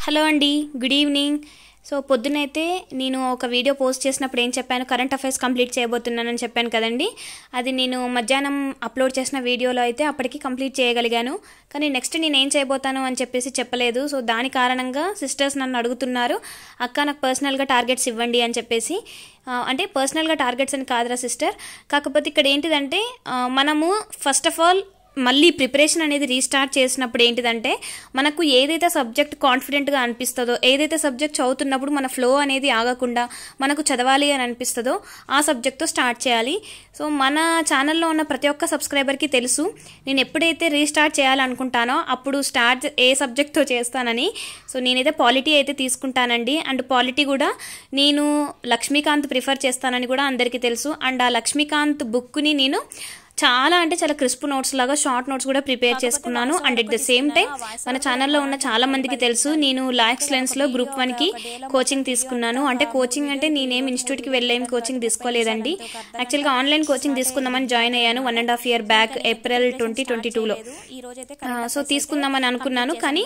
Hello అండి, good evening. So పొద్దునైతే నేను ఒక వీడియో పోస్ట్ చేసినప్పుడు ఏం చెప్పాను, కరెంట్ అఫైర్స్ కంప్లీట్ చేయబోతున్నానని చెప్పాను కదండి. అది నేను మధ్యాహ్నం అప్లోడ్ చేసిన వీడియోలో అయితే అప్పటికి కంప్లీట్ చేయగలిగాను. కానీ నెక్స్ట్ నేను ఏం చేయబోతాను అని చెప్పేసి చెప్పలేదు. సో దాని కారణంగా సిస్టర్స్ నన్ను అడుగుతున్నారు, అక్క నాకు పర్సనల్గా టార్గెట్స్ ఇవ్వండి అని చెప్పేసి. అంటే పర్సనల్గా టార్గెట్స్ అని కాదురా సిస్టర్, కాకపోతే ఇక్కడ ఏంటిదంటే మనము ఫస్ట్ ఆఫ్ ఆల్ మళ్ళీ ప్రిపరేషన్ అనేది రీస్టార్ట్ చేసినప్పుడు ఏంటిదంటే మనకు ఏదైతే సబ్జెక్ట్ కాన్ఫిడెంట్గా అనిపిస్తుందో, ఏదైతే సబ్జెక్ట్ చదువుతున్నప్పుడు మన ఫ్లో అనేది ఆగకుండా మనకు చదవాలి అని అనిపిస్తుందో ఆ సబ్జెక్ట్తో స్టార్ట్ చేయాలి. సో మన ఛానల్లో ఉన్న ప్రతి ఒక్క సబ్స్క్రైబర్కి తెలుసు నేను ఎప్పుడైతే రీస్టార్ట్ చేయాలనుకుంటానో అప్పుడు స్టార్ట్ ఏ సబ్జెక్ట్తో చేస్తానని. సో నేనైతే పాలిటీ అయితే తీసుకుంటానండి. అండ్ పాలిటీ కూడా నేను లక్ష్మీకాంత్ ప్రిఫర్ చేస్తానని కూడా అందరికీ తెలుసు. అండ్ ఆ లక్ష్మీకాంత్ బుక్ని నేను చాలా క్రిస్ప్ నోట్స్ లాగా షార్ట్ నోట్స్ కూడా ప్రిపేర్ చేసుకున్నాను. And at the same time మన ఛానల్లో ఉన్న చాలా మందికి తెలుసు నేను లా ఎక్సలెన్స్లో గ్రూప్ 1కి కోచింగ్ తీసుకున్నాను. అంటే కోచింగ్ అంటే నేనేం ఇన్స్టిట్యూట్కి వెళ్ళేం కోచింగ్ తీసుకోలేదండి. యాక్చువల్గా ఆన్లైన్ కోచింగ్ తీసుకుందామని జాయిన్ అయ్యాను 1.5 year బ్యాక్ ఏప్రిల్ 2022లో. సో తీసుకుందామని అనుకున్నాను, కానీ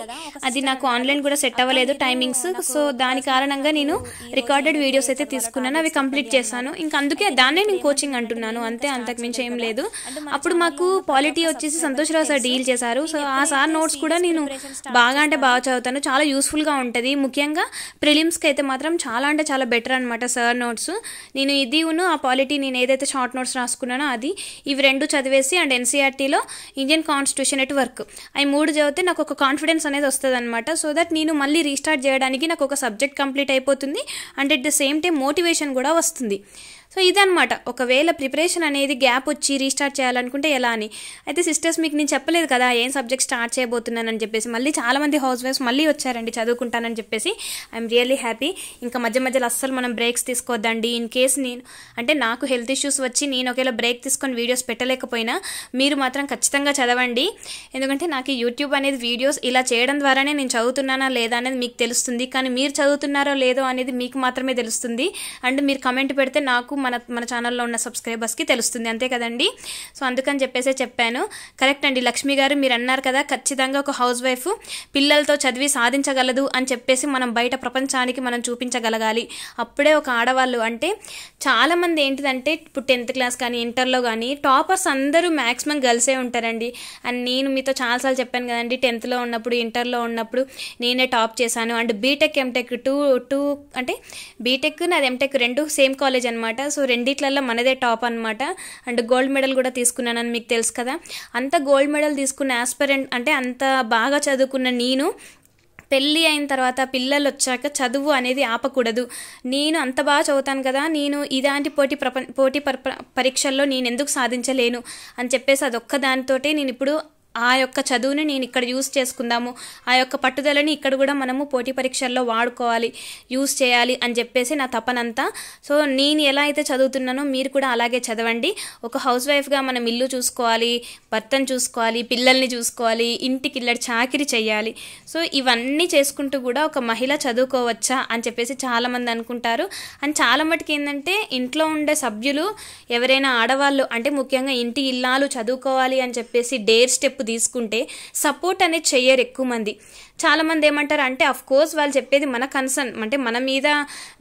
అది నాకు ఆన్లైన్ కూడా సెట్ అవ్వలేదు టైమింగ్స్. సో దాని కారణంగా నేను రికార్డెడ్ వీడియోస్ అయితే తీసుకున్నాను, అవి కంప్లీట్ చేశాను. ఇంకా అందుకే దాన్నే నేను కోచింగ్ అంటున్నాను, అంతే, అంతకుమించి ఏం లేదు. అప్పుడు మాకు పాలిటీ వచ్చేసి సంతోష్ రావు సార్ డీల్ చేశారు. సో ఆ సార్ నోట్స్ కూడా నేను బాగా చదువుతాను, చాలా యూస్ఫుల్గా ఉంటుంది. ముఖ్యంగా ప్రిలిమ్స్కి అయితే మాత్రం చాలా బెటర్ అనమాట సార్ నోట్స్. నేను ఆ పాలిటీ నేను ఏదైతే షార్ట్ నోట్స్ రాసుకున్నానో అది, ఇవి రెండు చదివేసి అండ్ ఎన్సీఆర్టీలో ఇండియన్ కాన్స్టిట్యూషన్ ఎట్ వర్క్, అవి 3 చదివితే నాకు ఒక కాన్ఫిడెన్స్ అనేది వస్తుంది అనమాట. సో దట్ నేను మళ్ళీ రీస్టార్ట్ చేయడానికి నాకు ఒక సబ్జెక్ట్ కంప్లీట్ అయిపోతుంది and at the same time motivation కూడా వస్తుంది. సో ఇదనమాట, ఒకవేళ ప్రిపరేషన్ అనేది గ్యాప్ వచ్చి రీస్టార్ట్ చేయాలనుకుంటే ఎలా అని. అయితే సిస్టర్స్ మీకు నేను చెప్పలేదు కదా ఏం సబ్జెక్ట్ స్టార్ట్ చేయబోతున్నానని చెప్పేసి. మళ్ళీ చాలామంది హౌస్ వైఫ్స్ మళ్ళీ వచ్చారండి చదువుకుంటానని చెప్పేసి. I'm really happy. ఇంకా మధ్యలో అస్సలు మనం బ్రేక్స్ తీసుకోవద్దండి. ఇన్ కేస్ నాకు హెల్త్ ఇష్యూస్ వచ్చి నేను ఒకవేళ బ్రేక్ తీసుకొని వీడియోస్ పెట్టలేకపోయినా మీరు మాత్రం ఖచ్చితంగా చదవండి. ఎందుకంటే నాకు యూట్యూబ్ అనేది వీడియోస్ ఇలా చేయడం ద్వారానే నేను చదువుతున్నానా లేదా అనేది మీకు తెలుస్తుంది, కానీ మీరు చదువుతున్నారో లేదో అనేది మీకు మాత్రమే తెలుస్తుంది. అండ్ మీరు కమెంట్ పెడితే నాకు మన ఛానల్లో ఉన్న సబ్స్క్రైబర్స్కి తెలుస్తుంది, అంతే కదండి. సో అందుకని చెప్పాను. కరెక్ట్ అండి లక్ష్మి గారు, మీరు అన్నారు కదా ఖచ్చితంగా ఒక హౌస్ వైఫ్ పిల్లలతో చదివి సాధించగలదు అని చెప్పేసి మనం బయట ప్రపంచానికి మనం చూపించగలగాలి. అప్పుడే ఒక ఆడవాళ్ళు అంటే చాలామంది ఏంటిదంటే ఇప్పుడు 10th క్లాస్ కానీ ఇంటర్లో కానీ టాపర్స్ అందరూ మ్యాక్సిమం గర్ల్సే ఉంటారండి. అండ్ నేను మీతో చాలాసార్లు చెప్పాను కదండి, 10thలో ఉన్నప్పుడు ఇంటర్లో ఉన్నప్పుడు నేనే టాప్ చేశాను. అండ్ బీటెక్ ఎంటెక్ టూ అంటే బీటెక్ నాది ఎంటెక్ 2 సేమ్ కాలేజ్ అనమాట. సో రెండిట్లలో మనదే టాప్ అనమాట. అండ్ గోల్డ్ మెడల్ కూడా తీసుకున్నానని మీకు తెలుసు కదా. అంత గోల్డ్ మెడల్ తీసుకున్న ఆస్పిరెంట్ అంటే అంత బాగా చదువుకున్న నేను పెళ్ళి అయిన తర్వాత పిల్లలు వచ్చాక చదువు అనేది ఆపకూడదు. నేను అంత బాగా చదువుతాను కదా, నేను ఇలాంటి పోటీ పరీక్షల్లో నేను ఎందుకు సాధించలేను అని చెప్పేసి అదొక్క దానితోటే నేను ఇప్పుడు ఆ యొక్క చదువుని నేను ఇక్కడ యూస్ చేసుకుందాము, ఆ యొక్క పట్టుదలని ఇక్కడ కూడా మనము పోటీ పరీక్షల్లో వాడుకోవాలి, యూస్ చేయాలి అని చెప్పేసి నా తపనంతా. సో నేను ఎలా అయితే చదువుతున్నానో మీరు కూడా అలాగే చదవండి. ఒక హౌస్ వైఫ్గా మనం ఇల్లు చూసుకోవాలి, భర్తను చూసుకోవాలి, పిల్లల్ని చూసుకోవాలి, ఇంటికి ఇల్లడి చాకిరి చేయాలి. సో ఇవన్నీ చేసుకుంటూ కూడా ఒక మహిళ చదువుకోవచ్చా అని చెప్పేసి చాలామంది అనుకుంటారు. అండ్ చాలా మటుకు ఏంటంటే ఇంట్లో ఉండే సభ్యులు ఎవరైనా ఆడవాళ్ళు అంటే ముఖ్యంగా ఇంటి ఇల్లాలు చదువుకోవాలి అని చెప్పేసి డేర్ స్టెప్ తీసుకుంటే సపోర్ట్ అనేది చెయ్యరు ఎక్కువ మంది. చాలామంది ఏమంటారు అంటే అఫ్ కోర్స్ వాళ్ళు చెప్పేది మన కన్సర్న్ అంటే మన మీద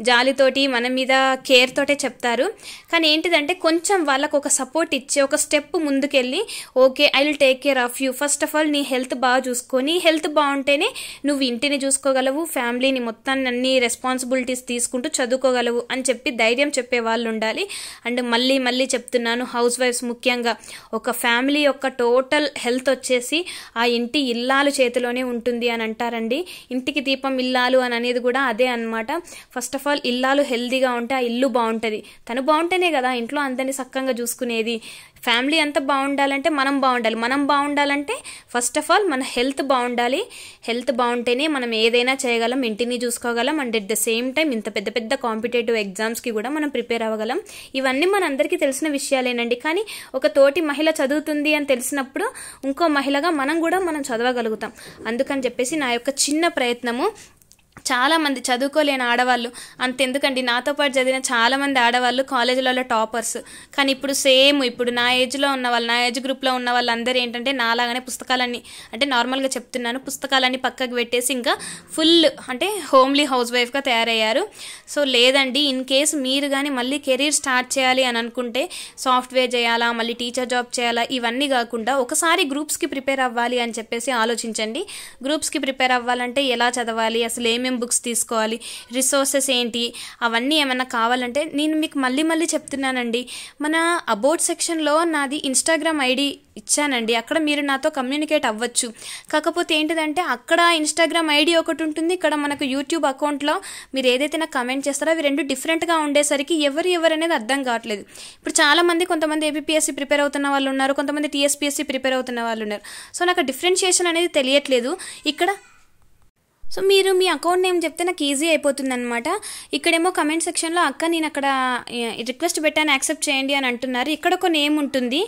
జాలితోటి మన మీద కేర్ తోటే చెప్తారు. కానీ ఏంటిదంటే కొంచెం వాళ్ళకు ఒక సపోర్ట్ ఇచ్చి ఒక స్టెప్ ముందుకెళ్ళి okay I will take care of you, first of all నీ హెల్త్ బాగా చూసుకొని, హెల్త్ బాగుంటేనే నువ్వు ఇంటిని చూసుకోగలవు, ఫ్యామిలీని మొత్తాన్ని అన్ని రెస్పాన్సిబిలిటీస్ తీసుకుంటూ చదువుకోగలవు అని చెప్పి ధైర్యం చెప్పే వాళ్ళు ఉండాలి. అండ్ మళ్ళీ చెప్తున్నాను, హౌస్ వైఫ్స్ ముఖ్యంగా ఒక ఫ్యామిలీ యొక్క టోటల్ హెల్త్ వచ్చేసి ఆ ఇంటి ఇల్లాలు చేతిలోనే ఉంటుంది అని అంటారండి. ఇంటికి దీపం ఇల్లాలు అని అనేది కూడా అదే అనమాట. ఫస్ట్ ఆఫ్ ఆల్ ఇల్లాలు హెల్దీగా ఉంటే ఆ ఇల్లు బాగుంటుంది, తను బాగుంటేనే కదా ఇంట్లో అందరినీ చక్కగా చూసుకునేది. ఫ్యామిలీ అంతా బాగుండాలంటే మనం బాగుండాలంటే ఫస్ట్ ఆఫ్ ఆల్ మన హెల్త్ బాగుండాలి. హెల్త్ బాగుంటేనే మనం ఏదైనా చేయగలం, ఇంటిని చూసుకోగలం. And at the same time ఇంత పెద్ద కాంపిటేటివ్ ఎగ్జామ్స్కి కూడా మనం ప్రిపేర్ అవ్వగలం. ఇవన్నీ మనందరికీ తెలిసిన విషయాలేనండి. కానీ ఒక తోటి మహిళ చదువుతుంది అని తెలిసినప్పుడు ఇంకో మహిళగా మనం చదవగలుగుతాం. అందుకని చెప్పేసి నా యొక్క చిన్న ప్రయత్నము చాలామంది చదువుకోలేని ఆడవాళ్ళు అంతెందుకండి, నాతో పాటు చదివిన చాలామంది ఆడవాళ్ళు కాలేజీలలో టాపర్స్. కానీ ఇప్పుడు సేమ్ ఇప్పుడు నా ఏజ్లో ఉన్న వాళ్ళు, నా ఏజ్ గ్రూప్లో ఉన్న వాళ్ళందరూ ఏంటంటే నాలాగానే పుస్తకాలన్నీ, అంటే నార్మల్గా చెప్తున్నాను, పుస్తకాలన్నీ పక్కకు పెట్టేసి ఇంకా ఫుల్ అంటే హోమ్లీ హౌస్ వైఫ్గా తయారయ్యారు. సో లేదండి, ఇన్ కేస్ మీరు కానీ మళ్ళీ కెరీర్ స్టార్ట్ చేయాలి అని అనుకుంటే సాఫ్ట్వేర్ చేయాలా, మళ్ళీ టీచర్ జాబ్ చేయాలా, ఇవన్నీ కాకుండా ఒకసారి గ్రూప్స్కి ప్రిపేర్ అవ్వాలి అని చెప్పేసి ఆలోచించండి. గ్రూప్స్కి ప్రిపేర్ అవ్వాలంటే ఎలా చదవాలి, అసలు ఏమేమి బుక్స్ తీసుకోవాలి, రిసోర్సెస్ ఏంటి, అవన్నీ ఏమన్నా కావాలంటే నేను మీకు మళ్ళీ చెప్తున్నానండి. మన అబౌట్ సెక్షన్లో నాది ఇన్స్టాగ్రామ్ ఐడి ఇచ్చానండి, అక్కడ మీరు నాతో కమ్యూనికేట్ అవ్వచ్చు. కాకపోతే ఏంటిదంటే అక్కడ ఇన్స్టాగ్రామ్ ఐడి ఒకటి ఉంటుంది, ఇక్కడ మనకు యూట్యూబ్ అకౌంట్లో మీరు ఏదైతే నాకు కమెంట్ చేస్తారో అవి రెండు డిఫరెంట్గా ఉండేసరికి ఎవరు అనేది అర్థం కావట్లేదు. ఇప్పుడు చాలామంది, కొంతమంది ఏపీఎస్సీ ప్రిపేర్ అవుతున్న వాళ్ళు ఉన్నారు, కొంతమంది టీఎస్పీఎస్సీ ప్రిపేర్ అవుతున్న వాళ్ళు ఉన్నారు. సో నాకు డిఫరెన్షియేషన్ అనేది తెలియట్లేదు ఇక్కడ. సో మీరు మీ అకౌంట్ నేమ్ చెప్తే నాకు ఈజీ అయిపోతుంది అనమాట. ఇక్కడేమో కమెంట్ సెక్షన్లో అక్క నేను అక్కడ రిక్వెస్ట్ పెట్టాను యాక్సెప్ట్ చేయండి అని అంటున్నారు. ఇక్కడ ఒక నేమ్ ఉంటుంది,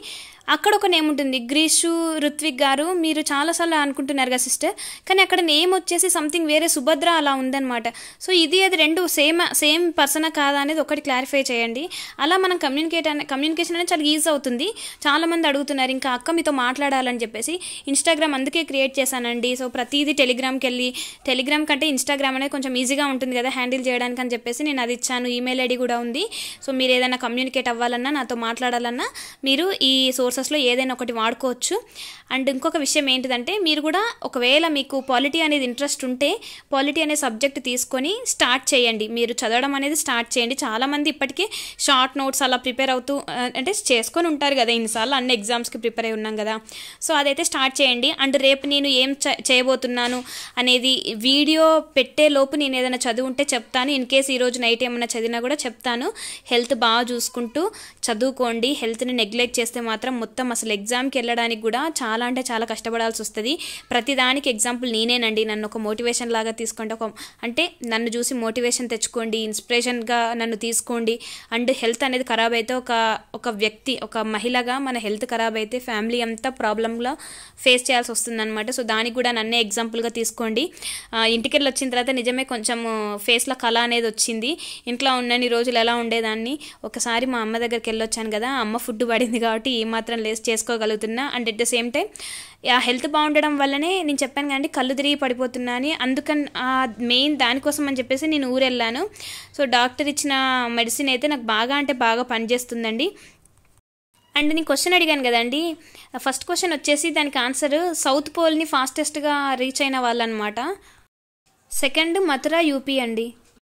అక్కడ ఒక నేమ్ ఉంటుంది. గ్రీషు రుత్విక్ గారు, మీరు చాలాసార్లు అనుకుంటున్నారు కదా సిస్టర్, కానీ అక్కడ నేమ్ వచ్చేసి సంథింగ్ వేరే, సుభద్ర అలా ఉందన్నమాట. సో ఇది అది రెండు సేమ్ పర్సనా కాదా అనేది ఒకటి క్లారిఫై చేయండి. అలా మనం కమ్యూనికేషన్ అనేది చాలా ఈజీ అవుతుంది. చాలామంది అడుగుతున్నారు ఇంకా అక్క మీతో మాట్లాడాలని చెప్పేసి. ఇన్స్టాగ్రామ్ అందుకే క్రియేట్ చేశానండి. సో ప్రతిదీ టెలిగ్రామ్కి వెళ్ళి, టెలిగ్రామ్ కంటే ఇన్స్టాగ్రామ్ అనేది కొంచెం ఈజీగా ఉంటుంది కదా హ్యాండిల్ చేయడానికి అని చెప్పేసి నేను అది ఇచ్చాను. ఈమెయిల్ ఐడి కూడా ఉంది. సో మీరు ఏదైనా కమ్యూనికేట్ అవ్వాలన్నా, నాతో మాట్లాడాలన్నా మీరు ఈ సోర్సెస్లో ఏదైనా ఒకటి వాడుకోవచ్చు. అండ్ ఇంకొక విషయం ఏంటిదంటే, మీరు కూడా ఒకవేళ మీకు పాలిటీ అనేది ఇంట్రెస్ట్ ఉంటే పాలిటీ అనే సబ్జెక్ట్ తీసుకొని స్టార్ట్ చేయండి, మీరు చదవడం అనేది స్టార్ట్ చేయండి. చాలామంది ఇప్పటికే షార్ట్ నోట్స్ అలా ప్రిపేర్ అవుతూ అంటే చేసుకొని ఉంటారు కదా, ఇన్నిసార్లు అన్ని ఎగ్జామ్స్కి ప్రిపేర్ అయి ఉన్నాం కదా. సో అదైతే స్టార్ట్ చేయండి. అండ్ రేపు నేను ఏం చేయబోతున్నాను అనేది వీడియో పెట్టే లోపు నేను ఏదైనా చదువు ఉంటే చెప్తాను. ఇన్ కేస్ ఈరోజు నైట్ ఏమైనా చదివినా కూడా చెప్తాను. హెల్త్ బాగా చూసుకుంటూ చదువుకోండి. హెల్త్ని నెగ్లెక్ట్ చేస్తే మాత్రం మొత్తం అసలు ఎగ్జామ్కి వెళ్ళడానికి కూడా చాలా అంటే చాలా కష్టపడాల్సి వస్తుంది. ప్రతిదానికి ఎగ్జాంపుల్ నేనేనండి. నన్ను ఒక మోటివేషన్ లాగా తీసుకుంటే, అంటే నన్ను చూసి మోటివేషన్ తెచ్చుకోండి, ఇన్స్పిరేషన్గా నన్ను తీసుకోండి. అండ్ హెల్త్ అనేది ఖరాబ్ అయితే ఒక వ్యక్తి, ఒక మహిళగా మన హెల్త్ ఖరాబ్ అయితే ఫ్యామిలీ అంతా ప్రాబ్లంలో ఫేస్ చేయాల్సి వస్తుంది అనమాట. సో దానికి కూడా నన్నే ఎగ్జాంపుల్గా తీసుకోండి. ఇంటికి వెళ్ళి వచ్చిన తర్వాత నిజమే కొంచెం ఫేస్లో కళ అనేది వచ్చింది. ఇంట్లో ఉన్నన్ని రోజులు ఎలా ఉండేదాన్ని, ఒకసారి మా అమ్మ దగ్గరికి వెళ్ళొచ్చాను కదా, అమ్మ ఫుడ్ పడింది కాబట్టి ఈ మాత్రం లేస్ చేసుకోగలుగుతున్నా. And at the same time ఆ హెల్త్ బాగుండడం వల్లనే నేను చెప్పాను కానీ కళ్ళు తిరిగి పడిపోతున్నా అని, అందుకని మెయిన్ దానికోసం అని చెప్పేసి నేను ఊరు వెళ్ళాను. సో డాక్టర్ ఇచ్చిన మెడిసిన్ అయితే నాకు బాగా అంటే బాగా పనిచేస్తుందండి. అండ్ నేను క్వశ్చన్ అడిగాను కదండి, ఫస్ట్ క్వశ్చన్ వచ్చేసి దానికి ఆన్సర్ సౌత్ పోల్ని ఫాస్టెస్ట్గా రీచ్ అయిన వాళ్ళు అనమాట. సెకండ్ మథుర యూపీ అండి.